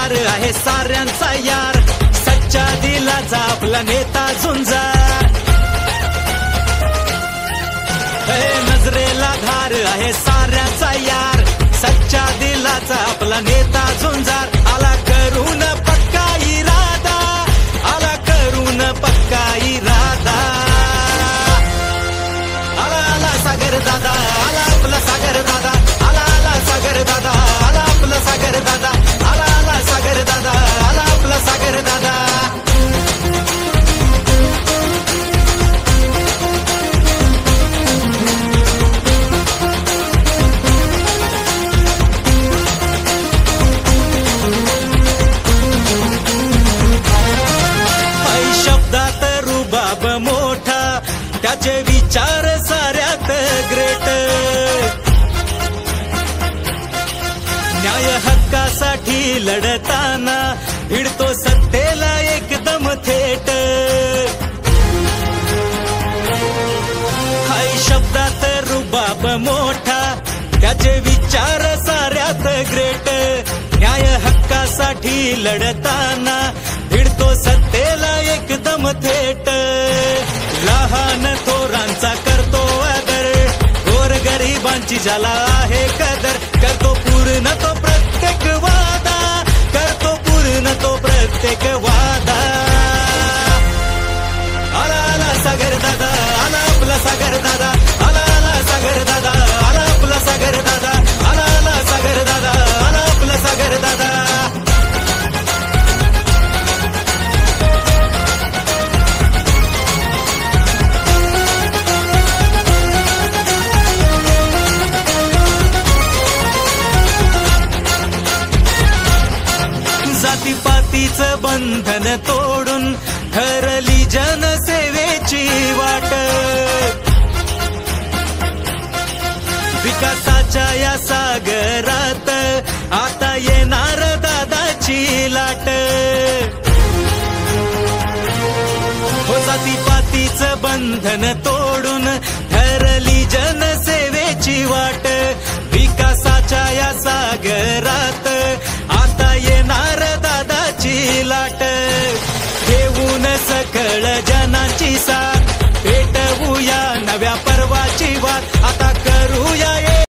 धार आहे साऱ्यांचा यार, सच्चा दिलाचा आपला नेता झुंजार. नजरेला धार आहे साऱ्यांचा यार, सच्चा दिलाचा आपला नेता झुंजार. आला करून पक्का इरादा, आला करून पक्का इरादा. आला आला सागर दादा, आला आपला सागर दादा, आला आला सागर दादा, आला आपला सागर दादा, आला आला सागर दादा, आला आपला सागर दादा. शब्दात रुबाब मोठा, त्याचे विचार साऱ्यात ग्रेट. न्याय हक्कासाठी लढताना भिडतो सत्तेला एकदम थेट. हाय शब्दात रुबाब मोठा, त्याचे विचार साऱ्यात ग्रेट. न्याय हक्कासाठी लढताना भिडतो सत्तेला एकदम थेट. लहान थोरांचा करतो आदर, गोरगरिबांची ज्याला आहे कदर. करतो पूर्ण तो प्रत्येक वादा, करतो पूर्ण तो प्रत्येक वादा. आला आला सागर दादा, आला आपला सागर दादा, आला आला सागर दादा, आला आपला सागर दादा, आला आला सागर दादा, आला आपला सागर दादा. जातीपातीचं बंधन तोडून ठरली जनसेवेची वाट. विकासाच्या या सागरात आता येणार दादाची लाट. हो जातीपातीचं बंधन तोडून ठरली जनसेवेची वाट. विकासाच्या या सागरात आता येणार दादाची लाट. घेऊन सकळ जनाची